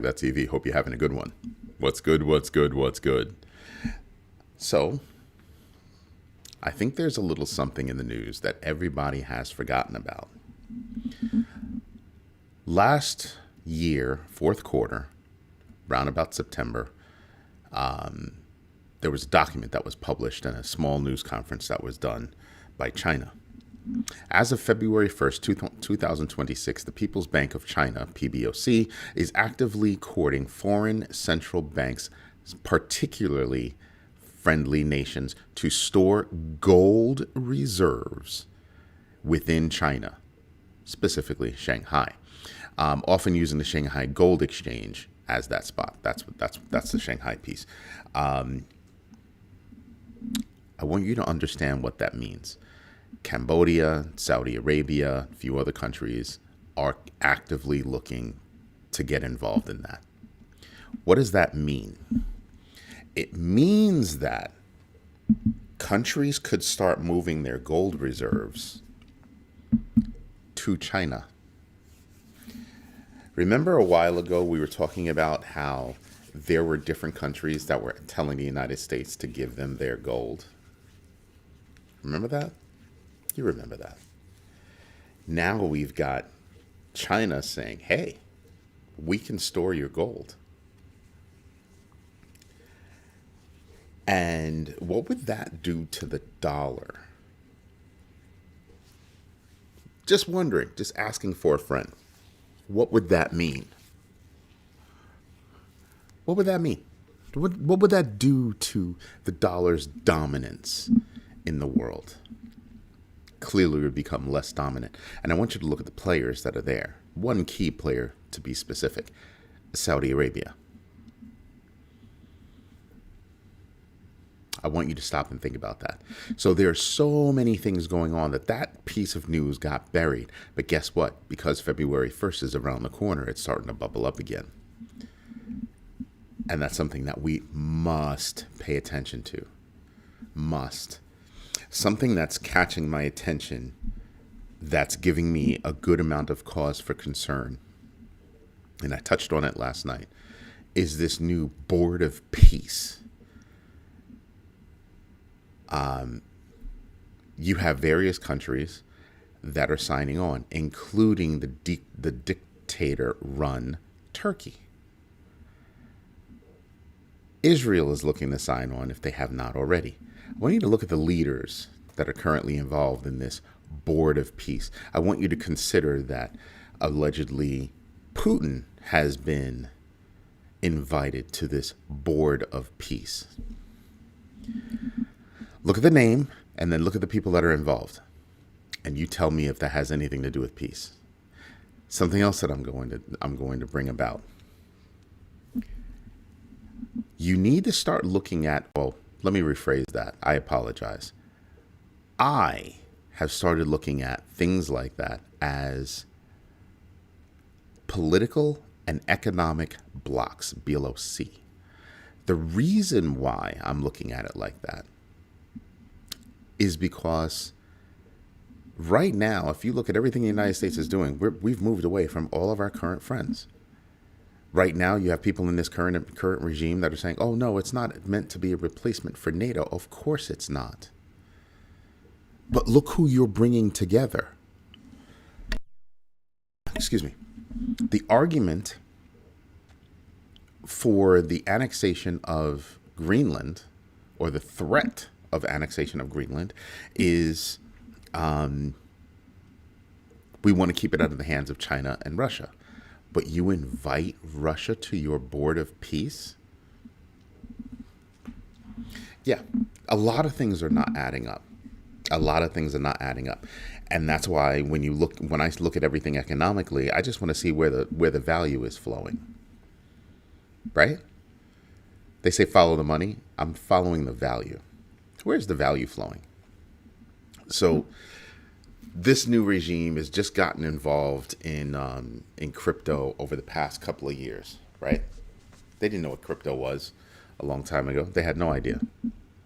That TV. Hope you're having a good one. What's good? What's good? What's good? So, I think there's a little something in the news that everybody has forgotten about. Last year, fourth quarter, round about September, there was a document that was published in a small news conference that was done by China. As of February 1st, 2026, the People's Bank of China, PBOC, is actively courting foreign central banks, particularly friendly nations, to store gold reserves within China, specifically Shanghai, often using the Shanghai Gold Exchange as that spot. That's the Shanghai piece. I want you to understand what that means. Cambodia, Saudi Arabia, a few other countries are actively looking to get involved in that. What does that mean? It means that countries could start moving their gold reserves to China. Remember a while ago we were talking about how there were different countries that were telling the United States to give them their gold? Remember that? You remember that. Now we've got China saying, hey, we can store your gold. And what would that do to the dollar? Just wondering, just asking for a friend. What would that mean? What would that mean? What would that do to the dollar's dominance in the world? Clearly would become less dominant. And I want you to look at the players that are there. One key player, to be specific, Saudi Arabia. I want you to stop and think about that. So there are so many things going on that piece of news got buried. But guess what? Because February 1st is around the corner, it's starting to bubble up again. And that's something that we must pay attention to. Must. Something that's catching my attention, that's giving me a good amount of cause for concern, and I touched on it last night, is this new Board of Peace. You have various countries that are signing on, including the dictator-run Turkey. Israel is looking to sign on if they have not already. I want you to look at the leaders that are currently involved in this Board of Peace. I want you to consider that allegedly Putin has been invited to this Board of Peace. Look at the name and then look at the people that are involved. And you tell me if that has anything to do with peace. Something else that I'm going to bring about. You need to start looking at, well, let me rephrase that. I apologize. I have started looking at things like that as political and economic blocks, BLOC. The reason why I'm looking at it like that is because right now, if you look at everything the United States is doing, we've moved away from all of our current friends. Right now, you have people in this current regime that are saying, oh, no, it's not meant to be a replacement for NATO. Of course it's not. But look who you're bringing together. Excuse me. The argument for the annexation of Greenland, or the threat of annexation of Greenland, is we want to keep it out of the hands of China and Russia. But you invite Russia to your Board of Peace? Yeah, a lot of things are not adding up. A lot of things are not adding up. And that's why when I look at everything economically, I just want to see where the value is flowing. Right? They say follow the money. I'm following the value. Where's the value flowing? So this new regime has just gotten involved in crypto over the past couple of years, right? They didn't know what crypto was a long time ago. They had no idea.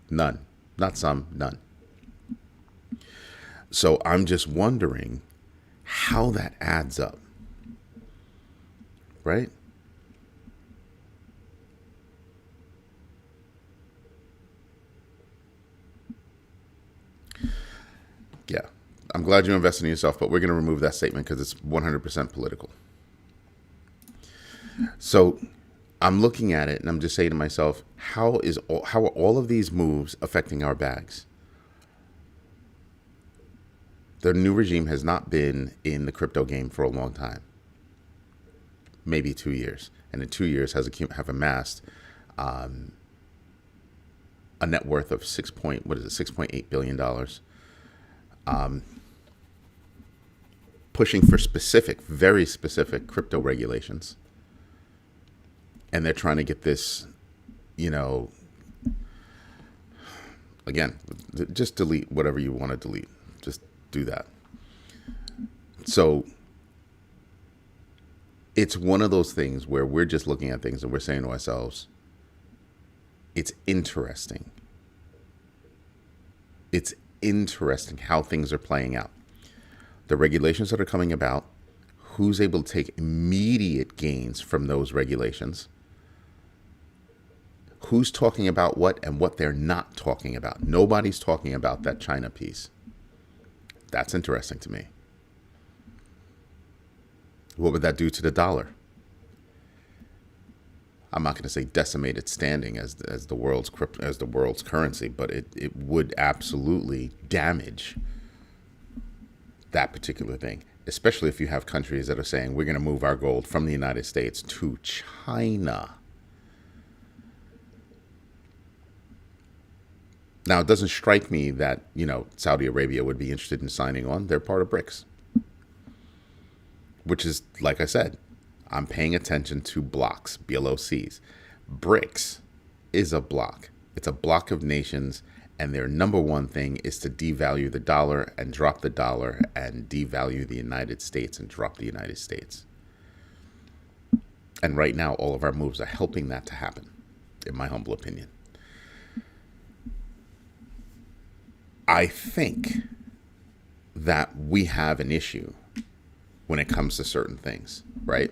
None. Not some, none. So I'm just wondering how that adds up, right? Yeah. I'm glad you invested in yourself, but we're going to remove that statement because it's 100% political. So I'm looking at it and I'm just saying to myself, how are all of these moves affecting our bags? The new regime has not been in the crypto game for a long time, maybe 2 years, and in 2 years have amassed a net worth of $6.8 billion, pushing for very specific crypto regulations, and they're trying to get this, again, just delete whatever you want to delete. Just do that. So it's one of those things where we're just looking at things and we're saying to ourselves, it's interesting. It's interesting how things are playing out. The regulations that are coming about, who's able to take immediate gains from those regulations, who's talking about what and what they're not talking about. Nobody's talking about that China piece. That's interesting to me. What would that do to the dollar? I'm not going to say decimate its standing as the world's currency, but it would absolutely damage that particular thing, especially if you have countries that are saying we're going to move our gold from the United States to China. Now, it doesn't strike me that, Saudi Arabia would be interested in signing on. They're part of BRICS, which is, like I said, I'm paying attention to blocks, BLOCs. BRICS is a block. It's a block of nations, and their number one thing is to devalue the dollar and drop the dollar and devalue the United States and drop the United States. And right now, all of our moves are helping that to happen, in my humble opinion. I think that we have an issue when it comes to certain things, right?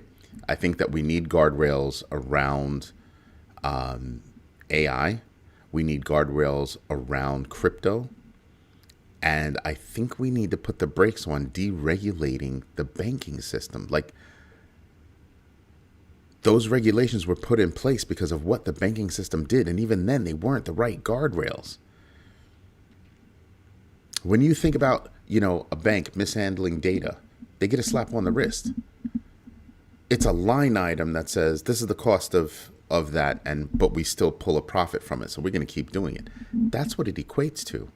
I think that we need guardrails around AI. We need guardrails around crypto. And I think we need to put the brakes on deregulating the banking system. Like, those regulations were put in place because of what the banking system did. And even then, they weren't the right guardrails. When you think about, a bank mishandling data, they get a slap on the wrist. It's a line item that says this is the cost of that, but we still pull a profit from it, so we're going to keep doing it. That's what it equates to.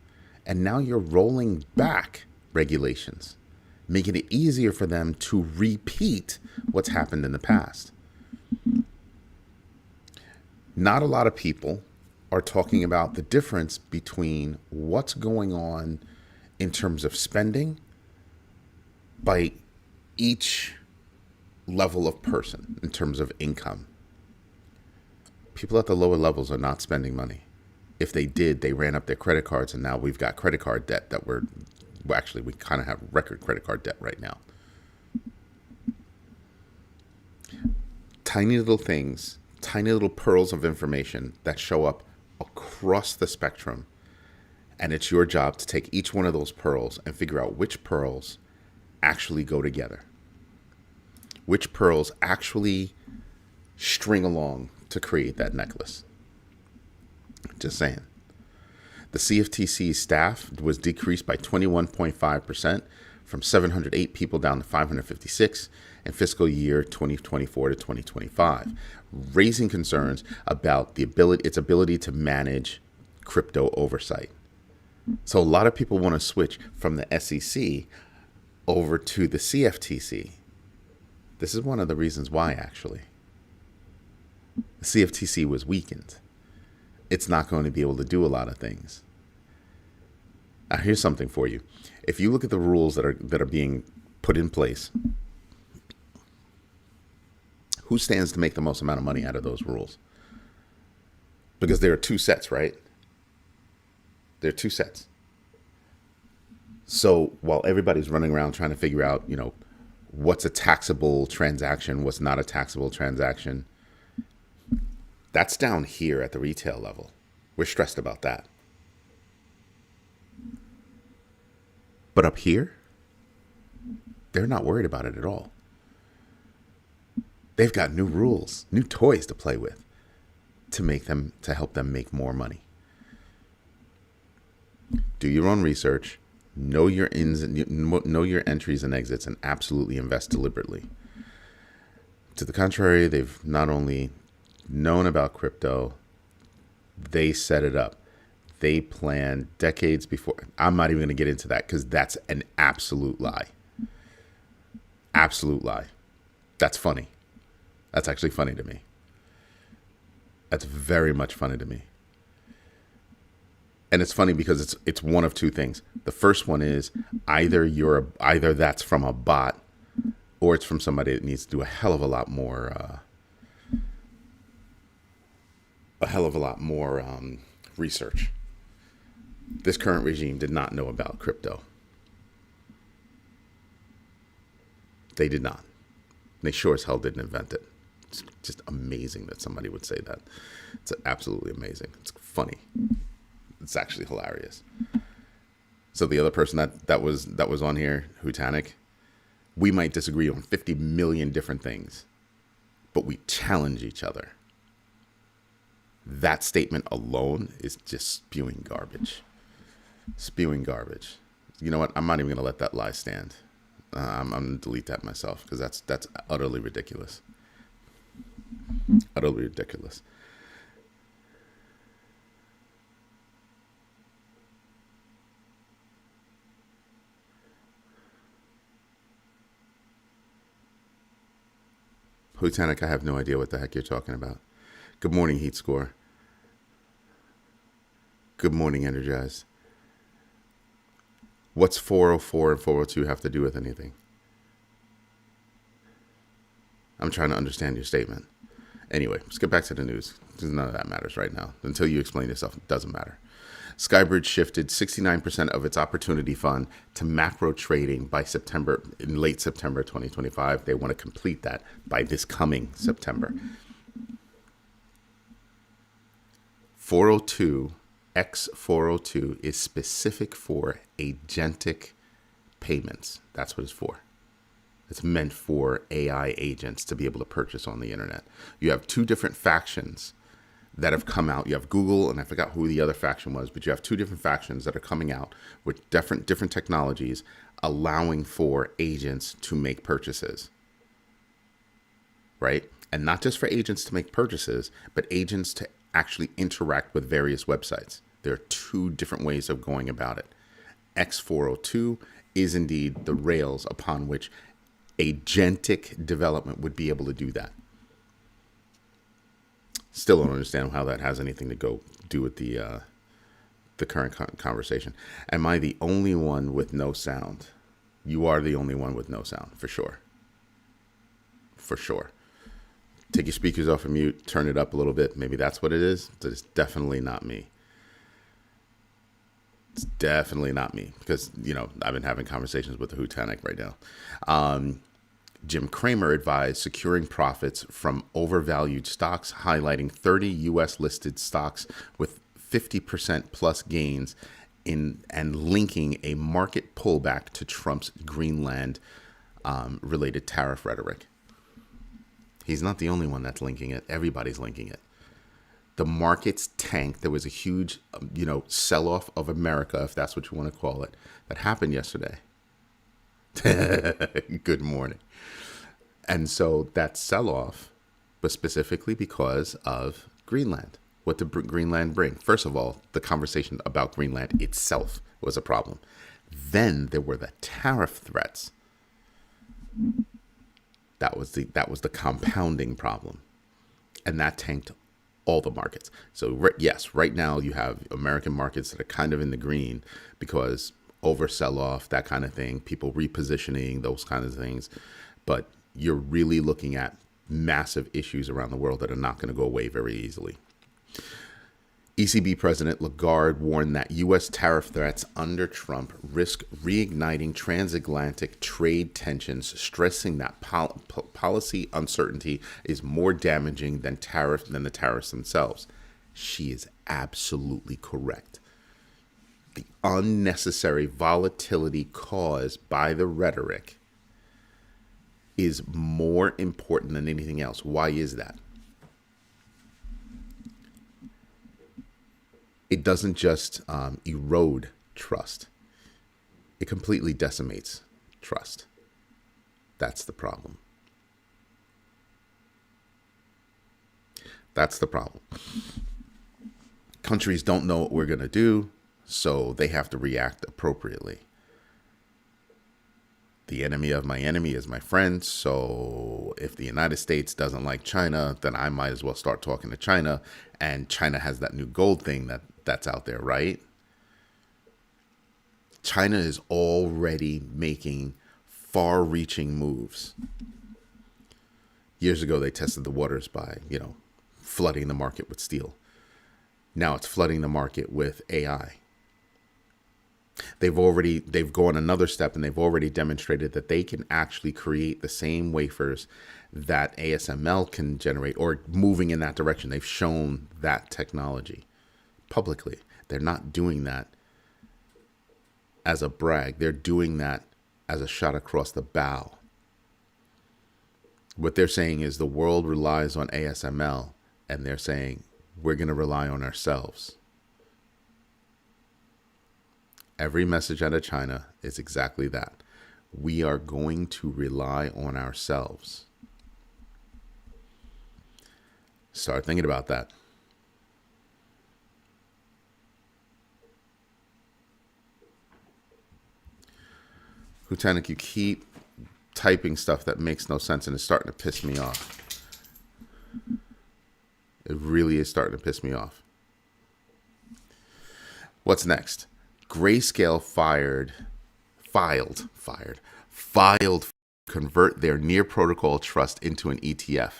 And now you're rolling back regulations, making it easier for them to repeat what's happened in the past. Not a lot of people are talking about the difference between what's going on in terms of spending by each level of person in terms of income. People at the lower levels are not spending money. If they did, they ran up their credit cards, and now we've got credit card debt that we kind of have record credit card debt right now. Tiny little things, tiny little pearls of information that show up across the spectrum. And it's your job to take each one of those pearls and figure out which pearls actually go together. Which pearls actually string along to create that necklace. Just saying. The CFTC staff was decreased by 21.5% from 708 people down to 556 in fiscal year 2024 to 2025, raising concerns about its ability to manage crypto oversight. So a lot of people want to switch from the SEC over to the CFTC. This is one of the reasons why, actually. The CFTC was weakened. It's not going to be able to do a lot of things. Now, here's something for you. If you look at the rules that are being put in place, who stands to make the most amount of money out of those rules? Because there are two sets, right? There are two sets. So while everybody's running around trying to figure out, what's a taxable transaction, what's not a taxable transaction, that's down here at the retail level. We're stressed about that. But up here, they're not worried about it at all. They've got new rules, new toys to play with to help them make more money. Do your own research, know your know your entries and exits, and absolutely invest deliberately. To the contrary, they've not only known about crypto, they set it up. They planned decades before. I'm not even going to get into that because that's an absolute lie. Absolute lie. That's funny. That's actually funny to me. That's very much funny to me. And it's funny because it's one of two things. The first one is either that's from a bot, or it's from somebody that needs to do a hell of a lot more research. This current regime did not know about crypto. They did not. They sure as hell didn't invent it. It's just amazing that somebody would say that. It's absolutely amazing. It's funny. It's actually hilarious. So the other person that was on here, Hutanic, we might disagree on 50 million different things, but we challenge each other. That statement alone is just spewing garbage. Spewing garbage. You know what? I'm not even going to let that lie stand. I'm going to delete that myself because that's utterly ridiculous. Utterly ridiculous. Hutanic, I have no idea what the heck you're talking about. Good morning, Heat Score. Good morning, Energized. What's 404 and 402 have to do with anything? I'm trying to understand your statement. Anyway, let's get back to the news. None of that matters right now. Until you explain yourself, it doesn't matter. Skybridge shifted 69% of its opportunity fund to macro trading in late September 2025. They want to complete that by this coming September. 402, X402 is specific for agentic payments. That's what it's for. It's meant for AI agents to be able to purchase on the internet. You have two different factions that have come out. You have Google, and I forgot who the other faction was, but you have two different factions that are coming out with different technologies allowing for agents to make purchases, right? And not just for agents to make purchases, but agents to actually interact with various websites. There are two different ways of going about it. X402 is indeed the rails upon which agentic development would be able to do that. Still don't understand how that has anything to do with the current conversation. Am I the only one with no sound? You are the only one with no sound, for sure. For sure. Take your speakers off of mute, turn it up a little bit. Maybe that's what it is. It's definitely not me. It's definitely not me because, I've been having conversations with the Hutanic right now. Jim Cramer advised securing profits from overvalued stocks, highlighting 30 U.S. listed stocks with 50% plus gains and linking a market pullback to Trump's Greenland related tariff rhetoric. He's not the only one that's linking it. Everybody's linking it. The markets tanked. There was a huge, sell-off of America, if that's what you want to call it, that happened yesterday. Good morning. And so that sell-off was specifically because of Greenland. What did Greenland bring? First of all, the conversation about Greenland itself was a problem. Then there were the tariff threats. That was the compounding problem. And that tanked all the markets. So yes, right now you have American markets that are kind of in the green because over sell-off, that kind of thing, people repositioning, those kinds of things. But you're really looking at massive issues around the world that are not going to go away very easily. ECB President Lagarde warned that U.S. tariff threats under Trump risk reigniting transatlantic trade tensions, stressing that policy uncertainty is more damaging than the tariffs themselves. She is absolutely correct. The unnecessary volatility caused by the rhetoric is more important than anything else. Why is that? It doesn't just erode trust. It completely decimates trust. That's the problem. That's the problem. Countries don't know what we're going to do, so they have to react appropriately. The enemy of my enemy is my friend, so if the United States doesn't like China, then I might as well start talking to China, and China has that new gold thing that's out there, right? China is already making far-reaching moves. Years ago, they tested the waters by, flooding the market with steel. Now it's flooding the market with AI. They've gone another step, and they've already demonstrated that they can actually create the same wafers that ASML can generate, or moving in that direction. They've shown that technology publicly. They're not doing that as a brag. They're doing that as a shot across the bow. What they're saying is the world relies on ASML, and they're saying we're going to rely on ourselves. Every message out of China is exactly that. We are going to rely on ourselves. Start thinking about that. Lieutenant, you keep typing stuff that makes no sense, and it's starting to piss me off. It really is starting to piss me off. What's next? Grayscale filed to convert their near protocol trust into an ETF.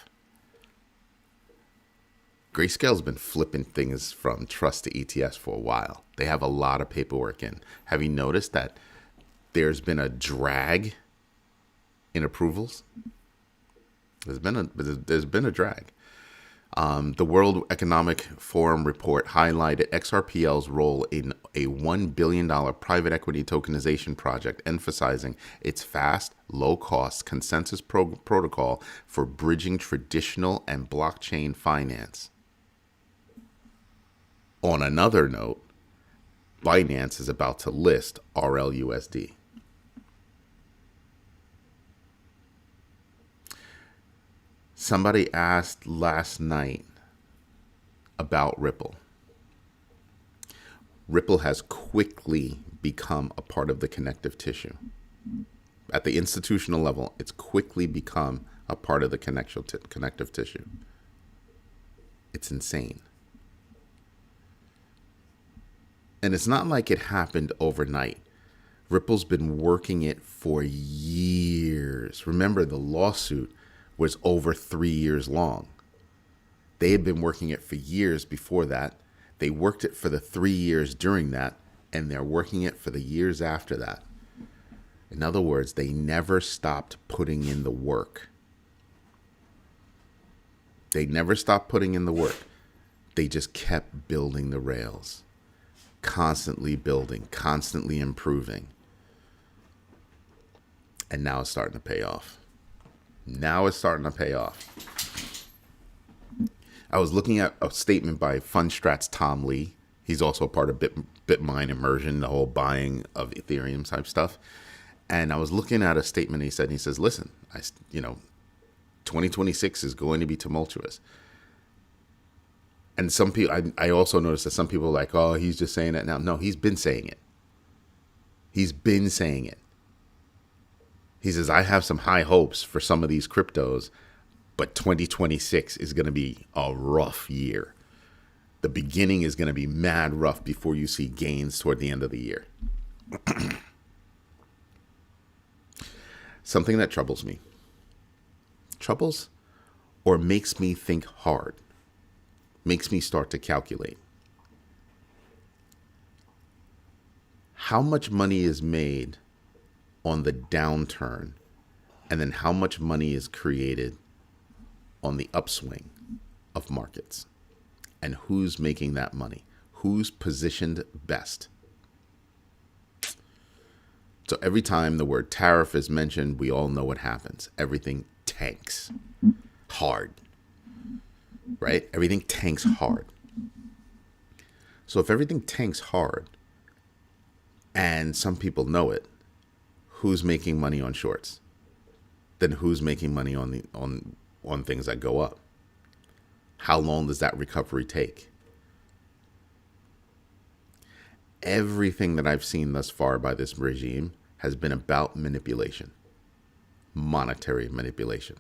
Grayscale's been flipping things from trust to ETFs for a while. They have a lot of paperwork in. Have you noticed that there's been a drag in approvals? There's been a drag. The World Economic Forum report highlighted XRPL's role in a $1 billion private equity tokenization project, emphasizing its fast, low-cost consensus protocol for bridging traditional and blockchain finance. On another note, Binance is about to list RLUSD. Somebody asked last night about Ripple. Ripple has quickly become a part of the connective tissue. At the institutional level, it's quickly become a part of the connective tissue. It's insane. And it's not like it happened overnight. Ripple's been working it for years. Remember, the lawsuit was over 3 years long. They had been working it for years before that. They worked it for the 3 years during that, and they're working it for the years after that. In other words, they never stopped putting in the work. They never stopped putting in the work. They just kept building the rails, constantly building, constantly improving. And now it's starting to pay off. Now it's starting to pay off. I was looking at a statement by Fundstrat's Tom Lee. He's also part of Bitmine Immersion, the whole buying of Ethereum type stuff. And I was looking at a statement he says, listen, 2026 is going to be tumultuous. And some people, I also noticed that some people are like, oh, he's just saying that now. No, he's been saying it. He's been saying it. He says, I have some high hopes for some of these cryptos, but 2026 is going to be a rough year. The beginning is going to be mad rough before you see gains toward the end of the year. Something that troubles me. Troubles or makes me think hard. Makes me start to calculate. How much money is made on the downturn, and then how much money is created on the upswing of markets? And who's making that money? Who's positioned best? So every time the word tariff is mentioned, we all know what happens. Everything tanks hard, right? Everything tanks hard. So if everything tanks hard and some people know it, who's making money on shorts? Then who's making money on things that go up? How long does that recovery take? Everything that I've seen thus far by this regime has been about manipulation, monetary manipulation,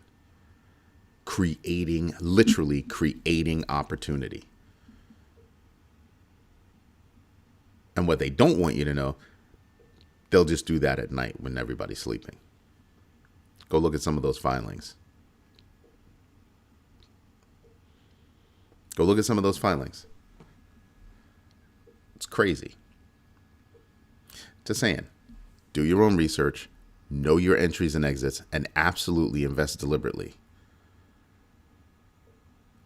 literally creating opportunity. And what they don't want you to know, they'll just do that at night when everybody's sleeping. Go look at some of those filings. Go look at some of those filings. It's crazy. Just saying, do your own research, know your entries and exits, and absolutely invest deliberately.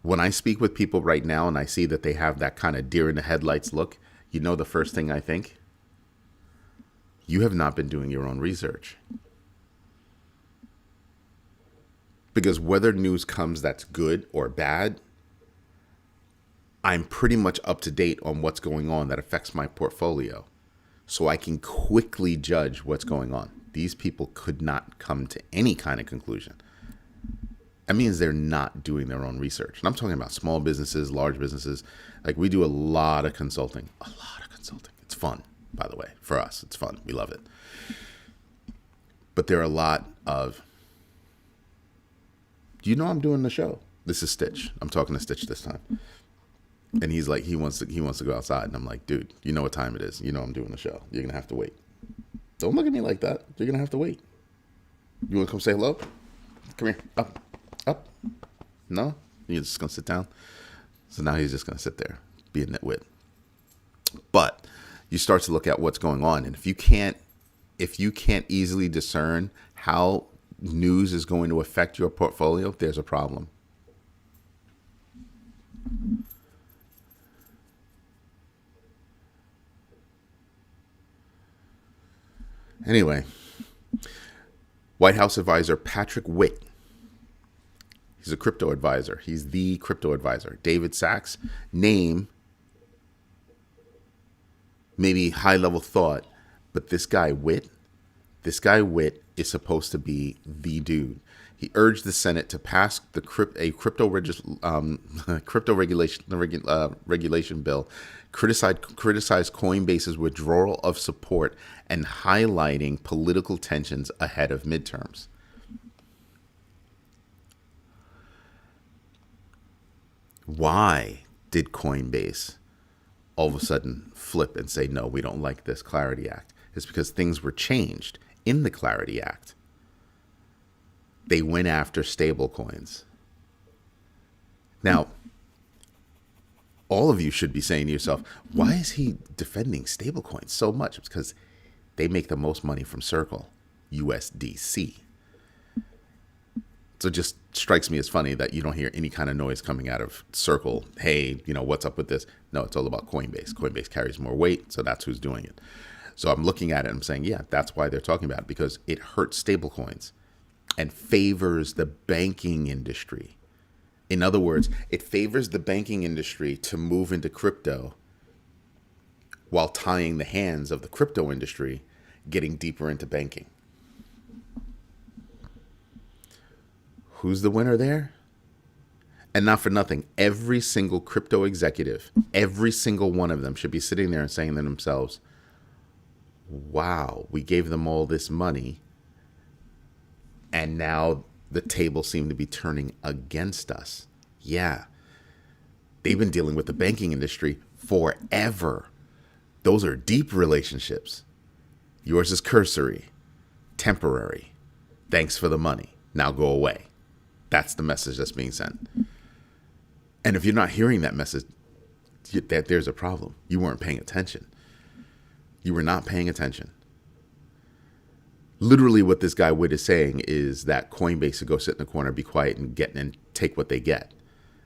When I speak with people right now and I see that they have that kind of deer in the headlights look, you know the first thing I think? You have not been doing your own research. Because whether news comes that's good or bad, I'm pretty much up to date on what's going on that affects my portfolio. So I can quickly judge what's going on. These people could not come to any kind of conclusion. That means they're not doing their own research. And I'm talking about small businesses, large businesses. Like, we do a lot of consulting. It's fun, by the way. For us, it's fun. We love it. But there are a lot of, do you know I'm doing the show? This is Stitch. I'm talking to Stitch this time. And he's like, he wants to go outside. And I'm like, dude, you know what time it is. You know I'm doing the show. You're going to have to wait. Don't look at me like that. You're going to have to wait. You want to come say hello? Come here. Up. No? You're just going to sit down? So now he's just going to sit there, be a nitwit. But you start to look at what's going on. And if you can't easily discern how news is going to affect your portfolio, there's a problem. Anyway, White House advisor Patrick Witt. He's a crypto advisor. He's the crypto advisor. David Sachs, name, maybe high level thought, but this guy Witt is supposed to be the dude. He urged the Senate to pass a crypto regulation bill, criticized Coinbase's withdrawal of support, and highlighting political tensions ahead of midterms. Why did Coinbase all of a sudden flip and say, no, we don't like this Clarity Act? It's because things were changed in the Clarity Act. They went after stable coins. Now, all of you should be saying to yourself, why is he defending stable coins so much? It's because they make the most money from Circle, USDC. So it just strikes me as funny that you don't hear any kind of noise coming out of Circle. Hey, what's up with this? No, it's all about Coinbase. Coinbase carries more weight, so that's who's doing it. So I'm looking at it and I'm saying, yeah, that's why they're talking about it, because it hurts stablecoins and favors the banking industry. In other words, it favors the banking industry to move into crypto while tying the hands of the crypto industry getting deeper into banking. Who's the winner there? And not for nothing, every single crypto executive, every single one of them should be sitting there and saying to themselves, wow, we gave them all this money, and now the tables seem to be turning against us. Yeah, they've been dealing with the banking industry forever. Those are deep relationships. Yours is cursory, temporary. Thanks for the money. Now go away. That's the message that's being sent. And if you're not hearing that message, there's a problem. You weren't paying attention. You were not paying attention. Literally what this guy Witt is saying is that Coinbase should go sit in the corner, be quiet, and take what they get.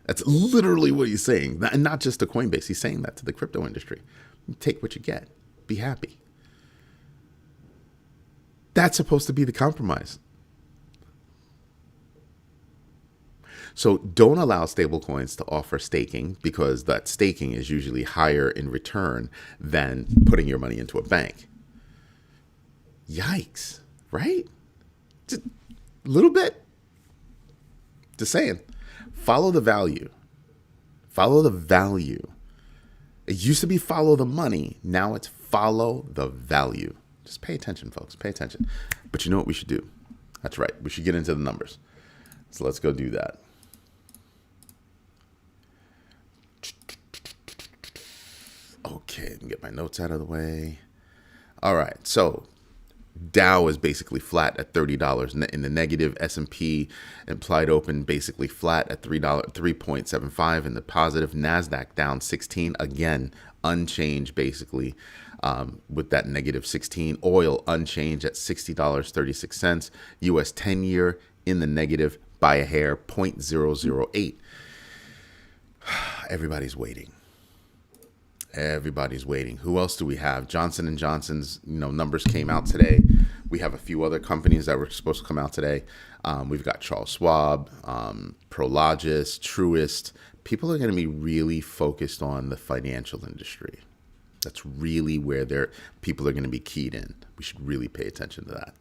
That's literally what he's saying. And not just to Coinbase. He's saying that to the crypto industry. Take what you get. Be happy. That's supposed to be the compromise. So don't allow stablecoins to offer staking, because that staking is usually higher in return than putting your money into a bank. Yikes, right? Just a little bit. Just saying. Follow the value. Follow the value. It used to be follow the money. Now it's follow the value. Just pay attention, folks. Pay attention. But you know what we should do? That's right. We should get into the numbers. So let's go do that. Okay, let me get my notes out of the way. All right, so Dow is basically flat at $30 in the negative. S&P implied open basically flat at $3.75 in the positive. NASDAQ down 16, again unchanged basically, with that negative 16. Oil unchanged at $60.36. US 10-year in the negative by a hair, 0.008. Everybody's waiting. Everybody's waiting. Who else do we have? Johnson & Johnson's numbers came out today. We have a few other companies that were supposed to come out today. We've got Charles Schwab, Prologis, Truist. People are going to be really focused on the financial industry. That's really where people are going to be keyed in. We should really pay attention to that.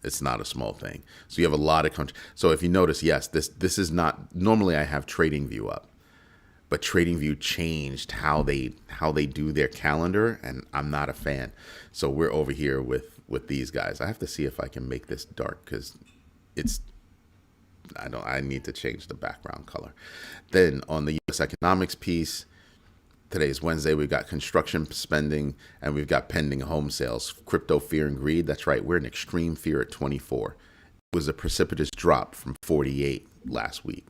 It's not a small thing. So you have a lot of countries. So if you notice, yes, this is not, normally I have TradingView up. But TradingView changed how they do their calendar, and I'm not a fan. So we're over here with these guys. I have to see if I can make this dark, because I need to change the background color. Then on the U.S. economics piece, today's Wednesday, we've got construction spending, and we've got pending home sales. Crypto fear and greed. That's right. We're in extreme fear at 24. It was a precipitous drop from 48 last week.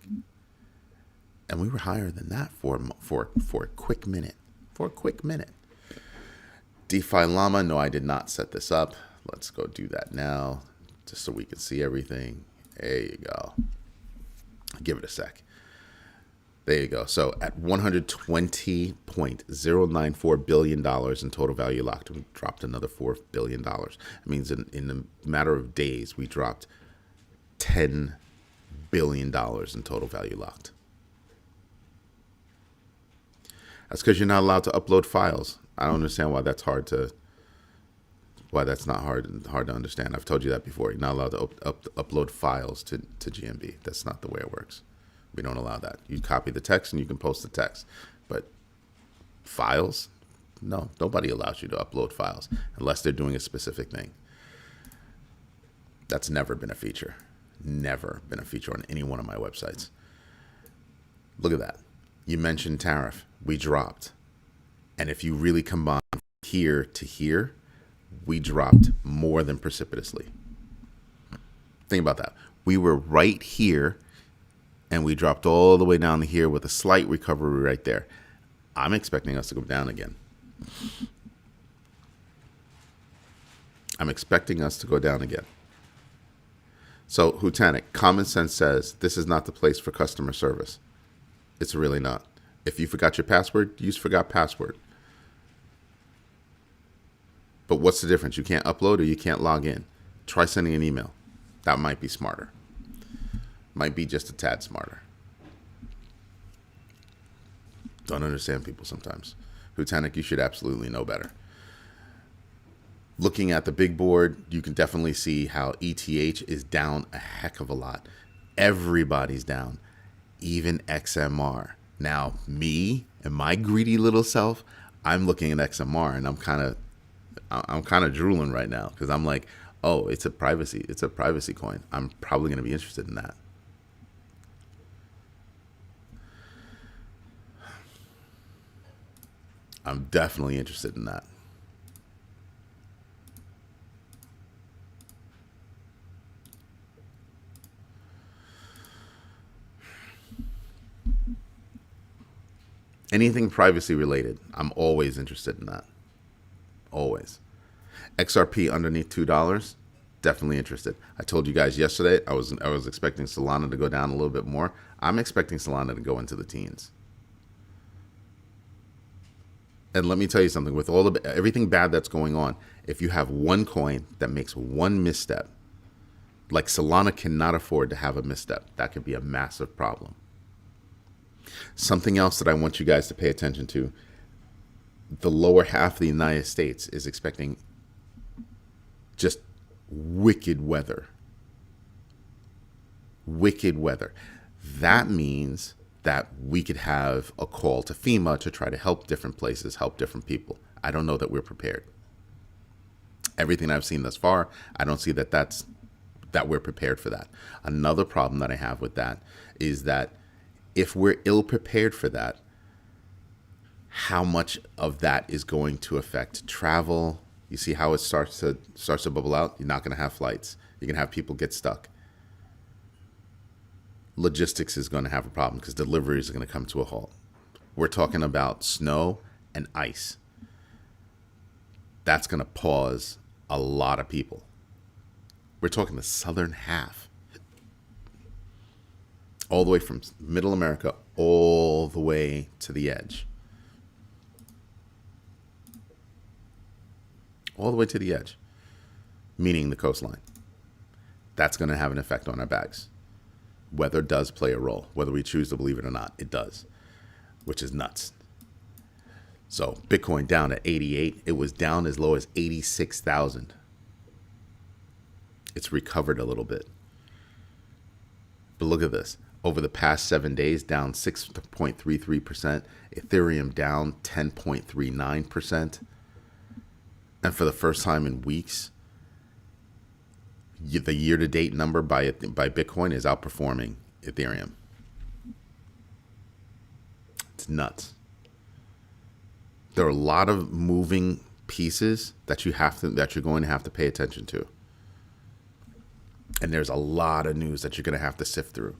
And we were higher than that for a quick minute. For a quick minute. DeFi Llama, no, I did not set this up. Let's go do that now, just so we can see everything. There you go. Give it a sec. There you go. So at $120.094 billion in total value locked, we dropped another $4 billion. It means in a matter of days, we dropped $10 billion in total value locked. That's because you're not allowed to upload files. I don't understand why that's not hard to understand. I've told you that before. You're not allowed to upload files to GMB. That's not the way it works. We don't allow that. You copy the text and you can post the text. But files? No, nobody allows you to upload files unless they're doing a specific thing. That's never been a feature. Never been a feature on any one of my websites. Look at that. You mentioned tariff. We dropped. And if you really combine here to here, we dropped more than precipitously. Think about that. We were right here, and we dropped all the way down to here with a slight recovery right there. I'm expecting us to go down again. I'm expecting us to go down again. So, Hutanic, common sense says this is not the place for customer service. It's really not. If you forgot your password, use forgot password. But what's the difference? You can't upload or you can't log in. Try sending an email. That might be smarter. Might be just a tad smarter. Don't understand people sometimes. Hutanic, you should absolutely know better. Looking at the big board, you can definitely see how ETH is down a heck of a lot. Everybody's down. Even XMR. Now, me and my greedy little self, I'm looking at XMR and I'm kind of drooling right now, because I'm like, oh, it's a privacy coin. I'm probably going to be interested in that. I'm definitely interested in that. Anything privacy related, I'm always interested in that. Always. XRP underneath $2, definitely interested. I told you guys yesterday I was expecting Solana to go down a little bit more. I'm expecting Solana to go into the teens. And let me tell you something, with all the everything bad that's going on, if you have one coin that makes one misstep, like Solana cannot afford to have a misstep. That could be a massive problem. Something else that I want you guys to pay attention to, the lower half of the United States is expecting just wicked weather. Wicked weather. That means that we could have a call to FEMA to try to help different places, help different people. I don't know that we're prepared. Everything I've seen thus far, I don't see that we're prepared for that. Another problem that I have with that is that if we're ill prepared for that, how much of that is going to affect travel? You see how it starts to bubble out? You're not going to have flights. You're going to have people get stuck. Logistics is going to have a problem because deliveries are going to come to a halt. We're talking about snow and ice. That's going to pause a lot of people. We're talking the southern half. All the way from middle America all the way to the edge. All the way to the edge, meaning the coastline. That's going to have an effect on our bags. Weather does play a role, whether we choose to believe it or not, it does, which is nuts. So Bitcoin down at 88. It was down as low as 86,000. It's recovered a little bit. But look at this. Over the past 7 days, down 6.33%. Ethereum down 10.39%. And for the first time in weeks, the year-to-date number by Bitcoin is outperforming Ethereum. It's nuts. There are a lot of moving pieces that you're going to have to pay attention to. And there's a lot of news that you're going to have to sift through.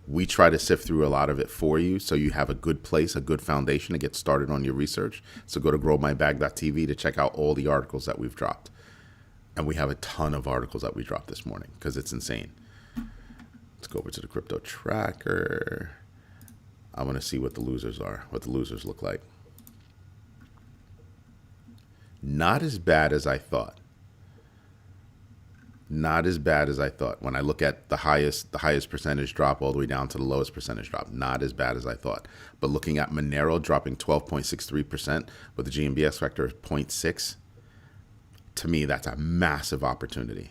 We try to sift through a lot of it for you so you have a good place, a good foundation to get started on your research. So go to growmybag.tv to check out all the articles that we've dropped. And we have a ton of articles that we dropped this morning because it's insane. Let's go over to the crypto tracker. I want to see what the losers are, what the losers look like. Not as bad as I thought. Not as bad as I thought. When I look at the highest percentage drop all the way down to the lowest percentage drop, not as bad as I thought. But looking at Monero dropping 12.63% with the GMB factor of 0.6, to me, that's a massive opportunity.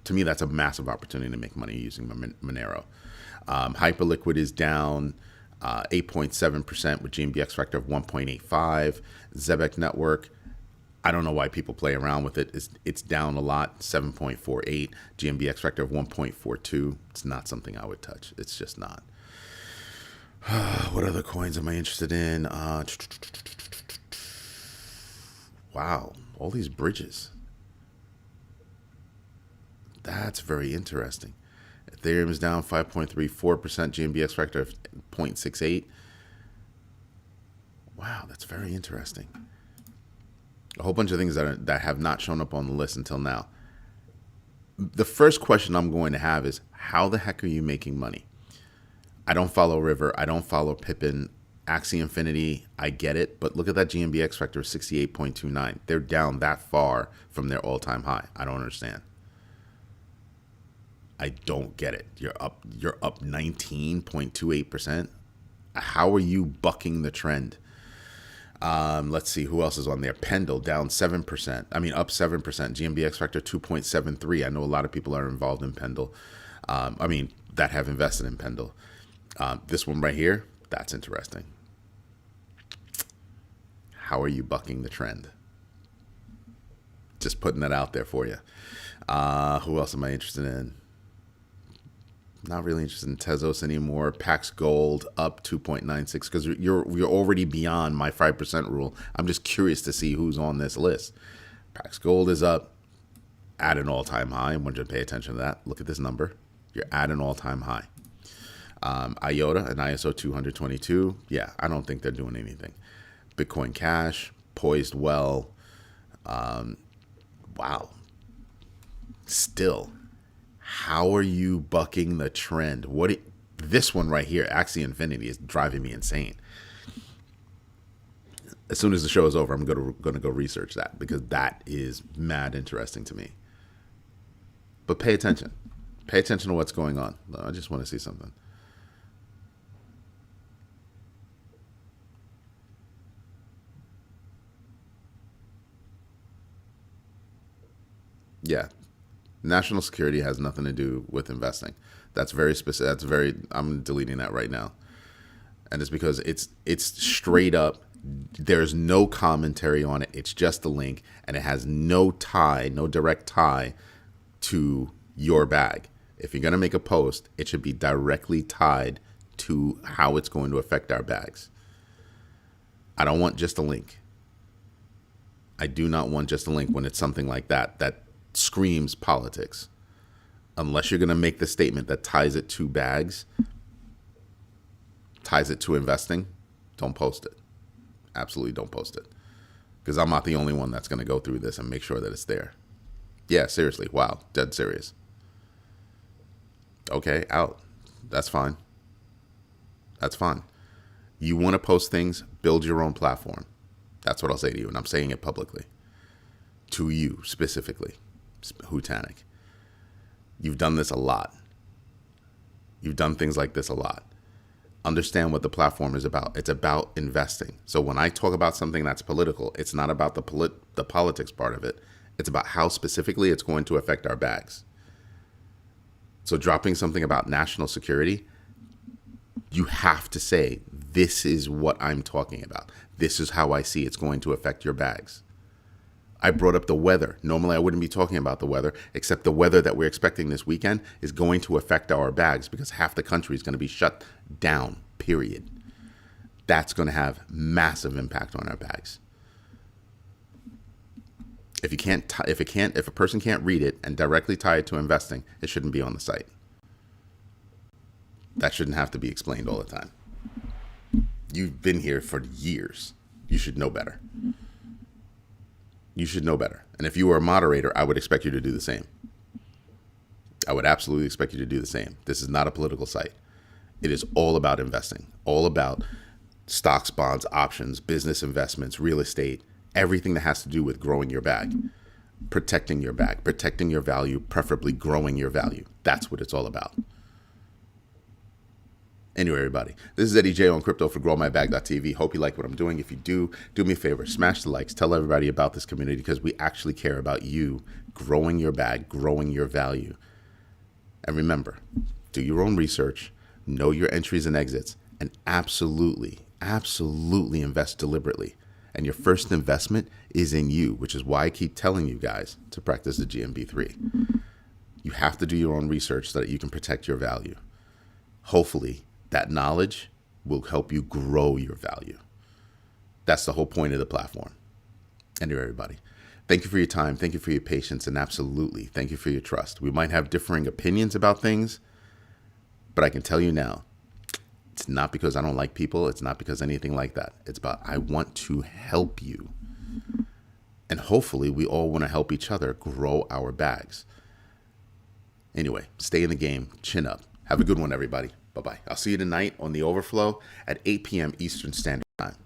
To me, that's a massive opportunity to make money using Monero. Hyperliquid is down 8.7% with GMBX factor of 1.85. Zebek Network, I don't know why people play around with it. It's down a lot, 7.48. GMBX factor of 1.42. It's not something I would touch. It's just not. What other coins am I interested in? Wow, all these bridges. That's very interesting. Ethereum is down 5.34%. GMBX factor of 0.68. Wow, that's very interesting. A whole bunch of things that have not shown up on the list until now. The first question I'm going to have is, how the heck are you making money? I don't follow River. I don't follow Pippin. Axie Infinity, I get it. But look at that GMBX factor of 68.29. They're down that far from their all-time high. I don't understand. I don't get it. You're up 19.28%. How are you bucking the trend? Let's see who else is on there. Pendle down 7%. Up 7%. GMBX factor 2.73. I know a lot of people are involved in Pendle. That have invested in Pendle. This one right here, that's interesting. How are you bucking the trend? Just putting that out there for you. Who else am I interested in? Not really interested in Tezos anymore. Pax Gold up 2.96 because you're already beyond my 5% rule. I'm just curious to see who's on this list. Pax Gold is up at an all-time high. I want you to pay attention to that. Look at this number. You're at an all-time high. IOTA and ISO 222. Yeah, I don't think they're doing anything. Bitcoin Cash poised well. Wow. Still. How are you bucking the trend? This one right here, Axie Infinity, is driving me insane. As soon as the show is over, I'm going to go research that because that is mad interesting to me. But pay attention. Pay attention to what's going on. I just want to see something. Yeah. National security has nothing to do with investing. That's very specific. That's very, I'm deleting that right now. And it's because it's straight up, there's no commentary on it. It's just a link, and it has no tie, no direct tie to your bag. If you're going to make a post, it should be directly tied to how it's going to affect our bags. I don't want just a link. I do not want just a link when it's something like that that screams politics. Unless you're going to make the statement that ties it to bags, ties it to investing, don't post it. Absolutely don't post it. Because I'm not the only one that's going to go through this and make sure that it's there. Yeah, seriously. Wow. Dead serious. Okay, out. That's fine. That's fine. You want to post things, build your own platform. That's what I'll say to you, and I'm saying it publicly. To you, specifically. Hootanic. You've done this a lot. You've done things like this a lot. Understand what the platform is about. It's about investing. So when I talk about something that's political, it's not about the politics part of it. It's about how specifically it's going to affect our bags. So dropping something about national security, you have to say, this is what I'm talking about. This is how I see it's going to affect your bags. I brought up the weather. Normally I wouldn't be talking about the weather, except the weather that we're expecting this weekend is going to affect our bags because half the country is going to be shut down, period. That's going to have massive impact on our bags. If a person can't read it and directly tie it to investing, it shouldn't be on the site. That shouldn't have to be explained all the time. You've been here for years. You should know better. You should know better. And if you were a moderator, I would expect you to do the same. I would absolutely expect you to do the same. This is not a political site. It is all about investing, all about stocks, bonds, options, business investments, real estate, everything that has to do with growing your bag, protecting your bag, protecting your value, preferably growing your value. That's what it's all about. Anyway, everybody, this is Eddie J on Crypto for GrowMyBag.tv. Hope you like what I'm doing. If you do me a favor, smash the likes, tell everybody about this community because we actually care about you growing your bag, growing your value. And remember, do your own research, know your entries and exits, and absolutely invest deliberately. And your first investment is in you, which is why I keep telling you guys to practice the GMB3. You have to do your own research so that you can protect your value. Hopefully, that knowledge will help you grow your value. That's the whole point of the platform. Anyway, everybody, thank you for your time. Thank you for your patience. And absolutely, thank you for your trust. We might have differing opinions about things, but I can tell you now, it's not because I don't like people. It's not because anything like that. It's about I want to help you. And hopefully we all want to help each other grow our bags. Anyway, stay in the game. Chin up. Have a good one, everybody. Bye-bye. I'll see you tonight on The Overflow at 8 p.m. Eastern Standard Time.